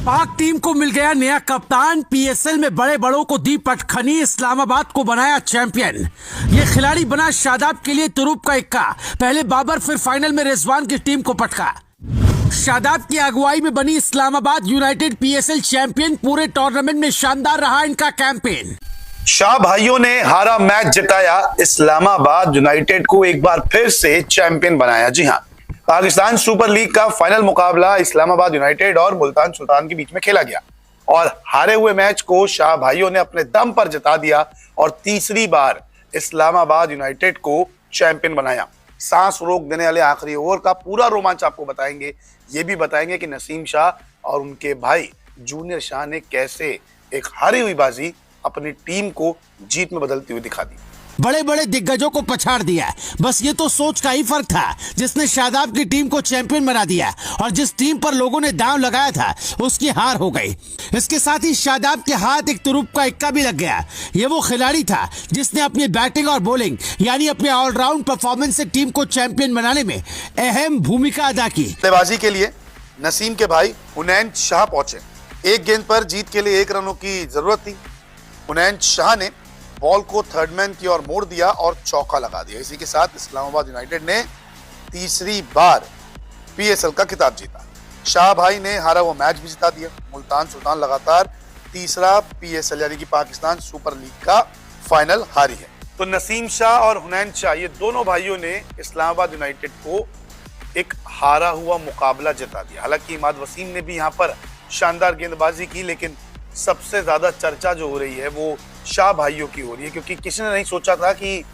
पाक टीम को मिल गया नया कप्तान। पीएसएल में बड़े बड़ों को दी पटखनी, इस्लामाबाद को बनाया चैंपियन। ये खिलाड़ी बना शादाब के लिए तुरुप का इक्का। पहले बाबर, फिर फाइनल में रिजवान की टीम को पटका। शादाब की अगुवाई में बनी इस्लामाबाद यूनाइटेड पीएसएल चैंपियन। पूरे टूर्नामेंट में शानदार रहा इनका कैंपेन। शाह भाइयों ने हारा मैच जिताया, इस्लामाबाद यूनाइटेड को एक बार फिर से चैंपियन बनाया। जी हां, पाकिस्तान सुपर लीग का फाइनल मुकाबला इस्लामाबाद यूनाइटेड और मुल्तान सुल्तान के बीच में खेला गया और हारे हुए मैच को शाह भाइयों ने अपने दम पर जिता दिया और तीसरी बार इस्लामाबाद यूनाइटेड को चैंपियन बनाया। सांस रोक देने वाले आखिरी ओवर का पूरा रोमांच आपको बताएंगे। ये भी बताएंगे कि नसीम शाह और उनके भाई जूनियर शाह ने कैसे एक हारी हुई बाजी अपनी टीम को जीत में बदलती हुई दिखा दी। बड़े बड़े दिग्गजों को पछाड़ दिया। बस ये तो सोच का ही फर्क था जिसने शादाब की टीम को चैंपियन बना दिया और जिस टीम पर लोगों ने दांव लगाया था उसकी हार हो गई। इसके साथ ही शादाब के हाथ एक तुरुप का इक्का भी लग गया। ये वो खिलाड़ी था जिसने अपनी बैटिंग और बॉलिंग यानी अपने ऑलराउंड परफॉर्मेंस से टीम को चैंपियन बनाने में अहम भूमिका अदा की। बल्लेबाजी के लिए नसीम के भाई हुनैन शाह पहुंचे। एक गेंद पर जीत के लिए 1 रनों की जरूरत थी। हुनैन शाह ने बॉल को थर्ड मैन की ओर मोड़ दिया और चौका लगा दिया। इसी के साथ इस्लामाबाद यूनाइटेड ने तीसरी बार पीएसएल का खिताब जीता। शाह भाई ने हारा हुआ मैच भी जिता दिया। मुल्तान सुल्तान लगातार तीसरा पीएसएल यानी कि पाकिस्तान सुपर लीग का फाइनल हारी है। तो नसीम शाह और हुनैन शाह ये दोनों भाइयों ने इस्लामाबाद यूनाइटेड को एक हारा हुआ मुकाबला जिता दिया। हालांकि इमाद वसीम ने भी यहाँ पर शानदार गेंदबाजी की, लेकिन सबसे ज्यादा चर्चा जो हो रही है वो शाह भाइयों की हो रही है, क्योंकि किसी ने नहीं सोचा था कि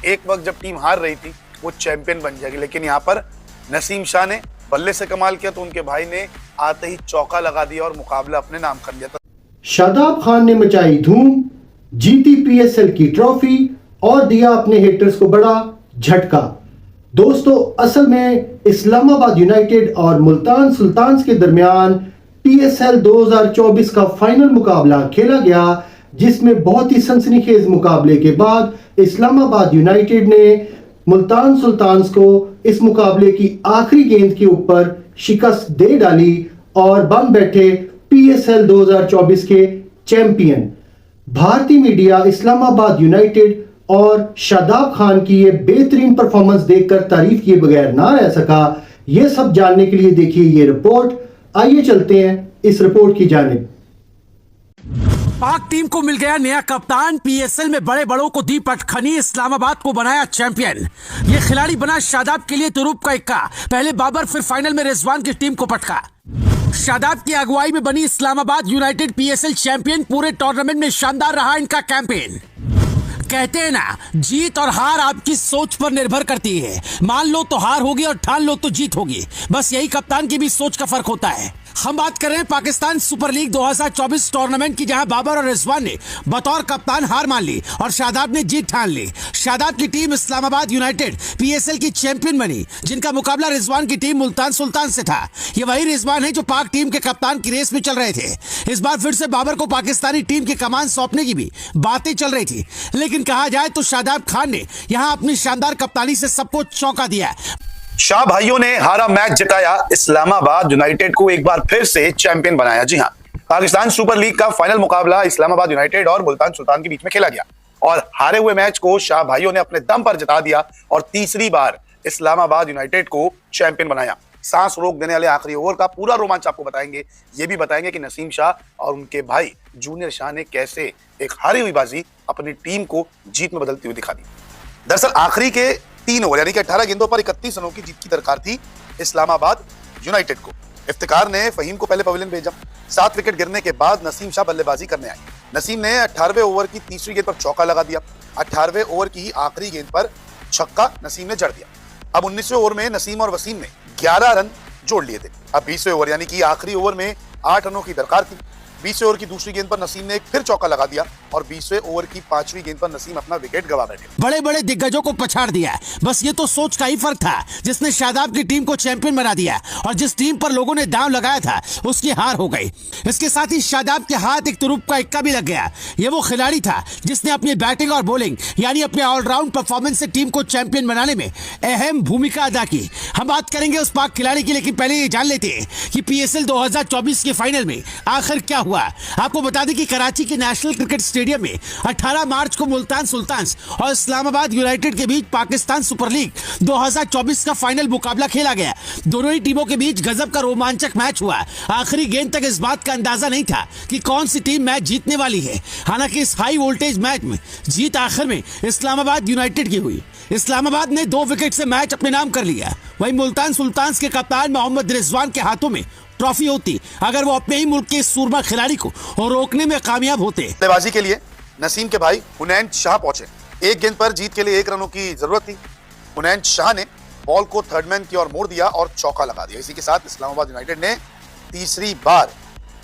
एक वक्त जब टीम हार रही थी वो चैंपियन बन जाएगी। लेकिन यहाँ पर नसीम शाह ने बल्ले से कमाल किया तो उनके भाई ने आते ही चौका लगा दिया और मुकाबला अपने नाम कर लिया था। शादाब खान ने मचाई धूम, जीती पीएसएल की ट्रॉफी और दिया अपने हेटर्स को बड़ा झटका। दोस्तों, असल में इस्लामाबाद यूनाइटेड और मुल्तान सुल्तान के दरमियान पीएसएल 2024 का फाइनल मुकाबला खेला गया, जिसमें बहुत ही सनसनीखेज मुकाबले के बाद इस्लामाबाद यूनाइटेड ने मुल्तान सुल्तान को इस मुकाबले की आखिरी गेंद के ऊपर शिकस्त दे डाली और बन बैठे पीएसएल 2024 के चैंपियन। भारतीय मीडिया इस्लामाबाद यूनाइटेड और शादाब खान की ये बेहतरीन परफॉर्मेंस देखकर तारीफ किए बगैर ना रह सका। ये सब जानने के लिए देखिए ये रिपोर्ट। आइए चलते हैं इस रिपोर्ट की जानिब। पाक टीम को मिल गया नया कप्तान। पीएसएल में बड़े बड़ों को दी पटखनी, इस्लामाबाद को बनाया चैंपियन। ये खिलाड़ी बना शादाब के लिए तुरुप का इक्का। पहले बाबर, फिर फाइनल में रिजवान की टीम को पटका। शादाब की अगुवाई में बनी इस्लामाबाद यूनाइटेड पीएसएल चैंपियन। पूरे टूर्नामेंट में शानदार रहा इनका कैंपेन। कहते हैं ना, जीत और हार आपकी सोच पर निर्भर करती है। मान लो तो हार होगी और ठान लो तो जीत होगी। बस यही कप्तान की भी सोच का फर्क होता है। हम बात कर रहे हैं पाकिस्तान सुपर लीग 2024 टूर्नामेंट की, जहां बाबर और रिजवान ने बतौर कप्तान हार मान ली और शादाब ने जीत ठान ली। शादाब की टीम इस्लामाबाद यूनाइटेड पीएसएल की चैंपियन बनी, जिनका मुकाबला रिजवान की टीम मुल्तान सुल्तान से था। ये वही रिजवान है जो पाक टीम के कप्तान की रेस में चल रहे थे। इस बार फिर से बाबर को पाकिस्तानी टीम की कमान सौंपने की भी बातें चल रही थी, लेकिन कहा जाए तो शादाब खान ने यहां अपनी शानदार कप्तानी से सबको चौंका दिया। शाह भाइयों ने हारा मैच जिताया, इस्लामाबाद यूनाइटेड को एक बार फिर से चैंपियन बनाया। जी हां, पाकिस्तान सुपर लीग का फाइनल मुकाबला इस्लामाबाद यूनाइटेड और मुल्तान सुल्तान के बीच में खेला गया और हारे हुए मैच को शाह भाइयों ने अपने दम पर जिता दिया और तीसरी बार इस्लामाबाद यूनाइटेड को चैंपियन बनाया। सांस रोक देने वाले आखिरी ओवर का पूरा रोमांच आपको बताएंगे। ये भी बताएंगे कि नसीम शाह और उनके भाई जूनियर शाह ने कैसे एक हारी हुई बाजी अपनी टीम को जीत में बदलती हुई दिखा दी। दरअसल आखिरी के 3 ओवर यानी कि 18 गेंदों पर 31 रनों की जीत की दरकार थी इस्लामाबाद यूनाइटेड को। इफ्तिकार ने फहीम को पहले पवेलियन भेजा। 7 विकेट गिरने के बाद नसीम शाह बल्लेबाजी करने आए। नसीम ने 18वें ओवर की तीसरी गेंद पर चौका लगा दिया। 18वें ओवर की ही आखिरी गेंद पर छक्का नसीम ने जड़ दिया। अब 19वें ओवर में नसीम और वसीम ने 11 रन जोड़ लिए थे। अब 20वें ओवर यानी कि आखिरी ओवर में 8 रनों की दरकार थी। 20वें ओवर की दूसरी गेंद पर नसीम ने एक फिर चौका लगा दिया और 20वें ओवर की 5वीं गेंद पर नसीम अपना विकेट गवा बैठे। बड़े बड़े दिग्गजों को पछाड़ दिया। बस ये तो सोच का ही फर्क था जिसने शादाब की टीम को चैंपियन बना दिया, और जिस टीम पर लोगों ने दांव लगाया था उसकी हार हो गई। इसके साथ ही शादाब के हाथ एक तुरुप का इक्का भी लग गया। ये वो खिलाड़ी था जिसने अपनी बैटिंग और बॉलिंग यानी अपने ऑलराउंड परफॉर्मेंस से टीम को चैंपियन बनाने में अहम भूमिका अदा की। हम बात करेंगे उस पाक खिलाड़ी की, लेकिन पहले ये जान लेते हैं कि PSL 2024 के फाइनल में आखिर क्या हुआ। आपको बता दें कि कराची के नेशनल क्रिकेट स्टेडियम में 18 मार्च को मुल्तान सुल्तान्स और इस्लामाबाद यूनाइटेड के बीच पाकिस्तान सुपर लीग 2024 का फाइनल मुकाबला खेला गया। दोनों ही टीमों के बीच गजब का रोमांचक मैच हुआ। आखिरी गेंद तक इस बात का अंदाजा नहीं था कि कौन सी टीम मैच जीतने वाली है। हालांकि इस हाई वोल्टेज मैच में जीत आखिर में इस्लामाबाद यूनाइटेड की हुई। इस्लामाबाद ने 2 विकेट से मैच अपने नाम कर लिया। वहीं मुल्तान सुल्तान्स के कप्तान मोहम्मद रिजवान के हाथों में ट्रॉफी होती अगर वो अपने ही मुल्क के सूरमा खिलाड़ी को रोकने में कामयाब होते। बल्लेबाजी के लिए नसीम के भाई हुनैन शाह पहुंचे। एक गेंद पर जीत के लिए 1 रनों की जरूरत थी। हुनैन शाह ने बॉल को थर्ड मैन की ओर मोड़ दिया और चौका लगा दिया। इसी के साथ इस्लामाबाद यूनाइटेड ने तीसरी बार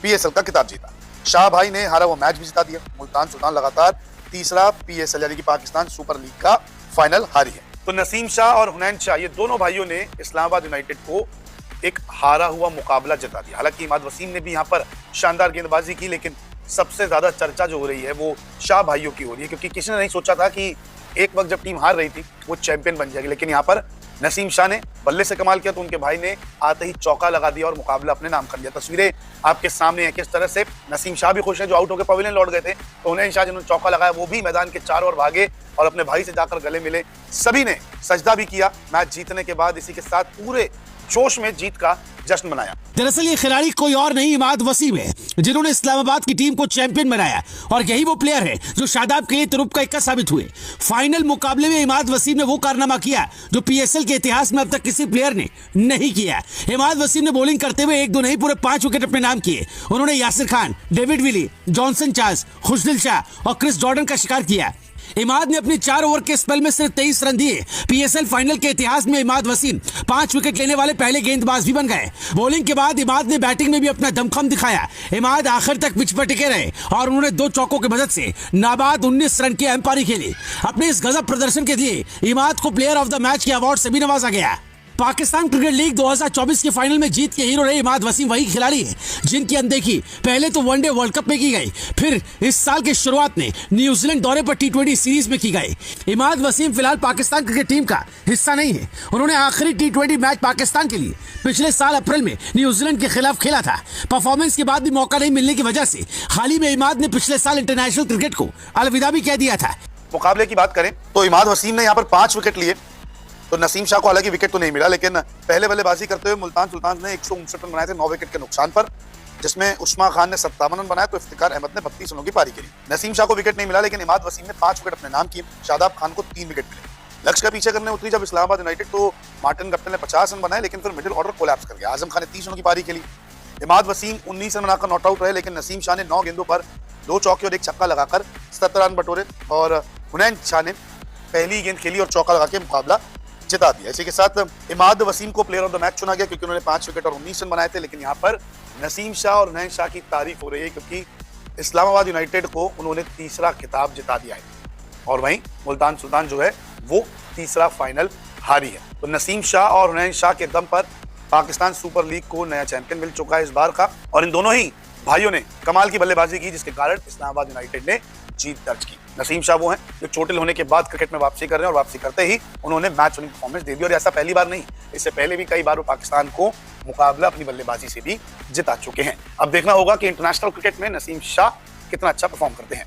PSL का खिताब जीता। शाह भाई ने हारा वो मैच भी जिता दिया। मुल्तान सुल्तान लगातार तीसरा PSL यानी कि पाकिस्तान सुपर लीग का फाइनल हारी है। तो नसीम शाह और हुनैन शाह ये दोनों भाइयों ने इस्लामाबाद यूनाइटेड को एक हारा हुआ मुकाबला जिता दिया। हालांकि इमाद वसीम ने भी यहाँ पर शानदार गेंदबाजी की, लेकिन सबसे ज्यादा चर्चा जो हो रही है वो शाह भाइयों की हो रही है, क्योंकि किसी ने नहीं सोचा था कि एक वक्त जब टीम हार रही थी वो चैंपियन बन जाएगी। लेकिन यहाँ पर नसीम शाह ने बल्ले से कमाल किया तो उनके भाई ने आते ही चौका लगा दिया और मुकाबला अपने नाम कर लिया। तस्वीरें आपके सामने हैं किस तरह से नसीम शाह भी खुश हैं जो आउट होकर पवेलियन लौट गए थे। तो हुनैन शाह जिन्होंने चौका लगाया वो भी मैदान के चारों ओर भागे और अपने भाई से जाकर गले मिले। सभी ने सजदा भी किया मैच जीतने के बाद। इसी के साथ पूरे जोश में जीत का जश्न मनाया। दरअसल ये खिलाड़ी कोई और नहीं इमाद वसीम है जिन्होंने इस्लामाबाद की टीम को चैंपियन बनाया, और यही वो प्लेयर है जो शादाब के लिए तुरुप का इक्का साबित हुए। फाइनल मुकाबले में इमाद वसीम ने वो कारनामा किया जो PSL के इतिहास में अब तक किसी प्लेयर ने नहीं किया। इमाद वसीम ने बॉलिंग करते हुए 1-2 नहीं पूरे 5 विकेट अपने नाम किए। उन्होंने Yasir Khan, David Willey, Johnson Charles, Khushdil Shah और क्रिस जॉर्डन का शिकार किया। इमाद ने अपने 4 ओवर के स्पेल में सिर्फ 23 रन दिए। PSL फाइनल के इतिहास में इमाद वसीम 5 विकेट लेने वाले पहले गेंदबाज भी बन गए। बॉलिंग के बाद इमाद ने बैटिंग में भी अपना दमखम दिखाया। इमाद आखिर तक पिच पर टिके रहे और उन्होंने 2 चौकों की मदद से नाबाद 19 रन की अहम पारी खेली। अपने इस गजब प्रदर्शन के लिए इमाद को प्लेयर ऑफ द मैच के अवार्ड से भी नवाजा गया। पाकिस्तान क्रिकेट लीग 2024 के फाइनल में जीत के हीरो रहे इमाद वसीम वही खिलाड़ी है जिनकी अनदेखी पहले तो वनडे वर्ल्ड कप में की गई, फिर इस साल की शुरुआत में न्यूजीलैंड दौरे पर T20 सीरीज में की गई। इमाद वसीम फिलहाल पाकिस्तान क्रिकेट टीम का हिस्सा नहीं है। उन्होंने आखिरी T20 मैच पाकिस्तान के लिए पिछले साल अप्रैल में न्यूजीलैंड के खिलाफ खेला था। परफॉर्मेंस के बाद भी मौका नहीं मिलने की वजह से हाल ही में इमाद ने पिछले साल इंटरनेशनल क्रिकेट को अलविदा भी कह दिया था। मुकाबले की बात करें तो इमाद वसीम ने यहाँ पर 5 विकेट लिए। तो नसीम शाह को हालांकि विकेट तो नहीं मिला, लेकिन पहले बल्लेबाजी करते हुए मुल्तान सुल्तान ने 159 रन बनाए थे 9 विकेट के नुकसान पर, जिसमें उस्मा खान ने 57 रन बनाए तो इफ्तिकार अहमद ने 32 रनों की पारी खेली। नसीम शाह को विकेट नहीं मिला, लेकिन इमाद वसीम ने 5 विकेट अपने नाम किए। शादाब खान को 3 विकेट मिले। लक्ष्य का पीछे करने उतरी जब इस्लामाबाद यूनाइटेड तो मार्टिन गप्टिल ने 50 रन बनाए, लेकिन फिर मिडिल ऑर्डर कोलैप्स कर गया। आजम खान ने 30 रनों की पारी खेली। इमाद वसीम 19 रन बनाकर नॉट आउट रहे, लेकिन नसीम शाह ने 9 गेंदों पर 2 चौके और 1 छक्का लगाकर 77 रन बटोरे और हुनैन शाह ने पहली गेंद खेली और चौका लगा के मुकाबला जिता दिया। इसी के साथ इमाद वसीम को प्लेयर ऑफ द मैच चुना गया क्योंकि उन्होंने 5 विकेट और 19 रन बनाए थे। लेकिन यहाँ पर नसीम शाह और हुनैन शाह की तारीफ हो रही है क्योंकि इस्लामाबाद यूनाइटेड को उन्होंने तीसरा खिताब जिता दिया है और वहीं मुल्तान सुल्तान जो है वो तीसरा फाइनल हारी है। तो नसीम शाह और हुनैन शाह के दम पर पाकिस्तान सुपर लीग को नया चैंपियन मिल चुका है इस बार का, और इन दोनों ही भाइयों ने कमाल की बल्लेबाजी की जिसके कारण इस्लामाबाद यूनाइटेड ने जीत दर्ज की। नसीम शाह वो हैं जो चोटिल होने के बाद क्रिकेट में वापसी कर रहे हैं और वापसी करते ही उन्होंने मैच विनिंग परफॉर्मेंस दे दी, और ऐसा पहली बार नहीं, इससे पहले भी कई बार वो पाकिस्तान को मुकाबला अपनी बल्लेबाजी से भी जिता चुके हैं। अब देखना होगा कि इंटरनेशनल क्रिकेट में नसीम शाह कितना अच्छा परफॉर्म करते हैं।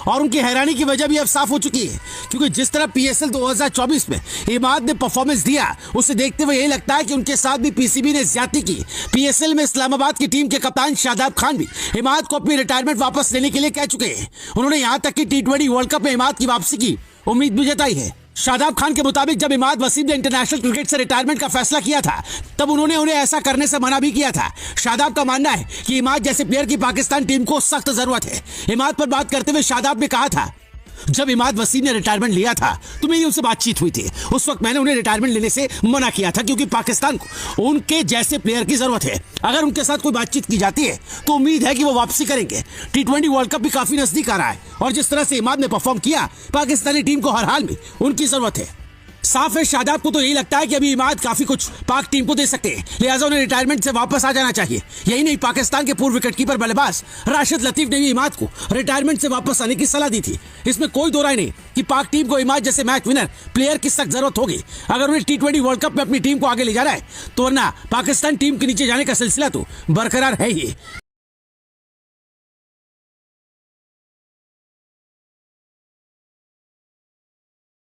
और उनकी हैरानी की वजह भी अब साफ हो चुकी है क्योंकि जिस तरह PSL 2024 में इमाद ने परफॉर्मेंस दिया उसे देखते हुए यही लगता है कि उनके साथ भी PCB ने ज्यादती की। PSL में इस्लामाबाद की टीम के कप्तान शादाब खान भी इमाद को अपनी रिटायरमेंट वापस लेने के लिए कह चुके हैं। उन्होंने यहाँ तक कि T20 वर्ल्ड कप में इमाद की वापसी की उम्मीद भी जताई है। शादाब खान के मुताबिक जब इमाद वसीम ने इंटरनेशनल क्रिकेट से रिटायरमेंट का फैसला किया था तब उन्होंने उन्हें ऐसा करने से मना भी किया था। शादाब का मानना है कि इमाद जैसे प्लेयर की पाकिस्तान टीम को सख्त जरूरत है। इमाद पर बात करते हुए शादाब ने कहा था, जब इमाद वसीम ने रिटायरमेंट लिया था तो मेरी उनसे बातचीत हुई थी। उस वक्त मैंने उन्हें रिटायरमेंट लेने से मना किया था क्योंकि पाकिस्तान को उनके जैसे प्लेयर की जरूरत है। अगर उनके साथ कोई बातचीत की जाती है तो उम्मीद है कि वो वापसी करेंगे। T20 वर्ल्ड कप भी काफी नजदीक आ रहा है और जिस तरह से इमाद ने परफॉर्म किया, पाकिस्तानी टीम को हर हाल में उनकी जरूरत है। साफ है शादाब को तो यही लगता है कि अभी इमाद काफी कुछ पाक टीम को दे सकते हैं, लिहाजा उन्हें रिटायरमेंट से वापस आ जाना चाहिए। यही नहीं, पाकिस्तान के पूर्व विकेटकीपर बल्लेबाज राशिद लतीफ ने भी इमाद को रिटायरमेंट से वापस आने की सलाह दी थी। इसमें कोई दो राय नहीं कि पाक टीम को इमाद जैसे मैच विनर प्लेयर की सख्त जरूरत होगी अगर उन्हें T20 वर्ल्ड कप में अपनी टीम को आगे ले जाना है, तो वरना पाकिस्तान टीम के नीचे जाने का सिलसिला तो बरकरार है ही।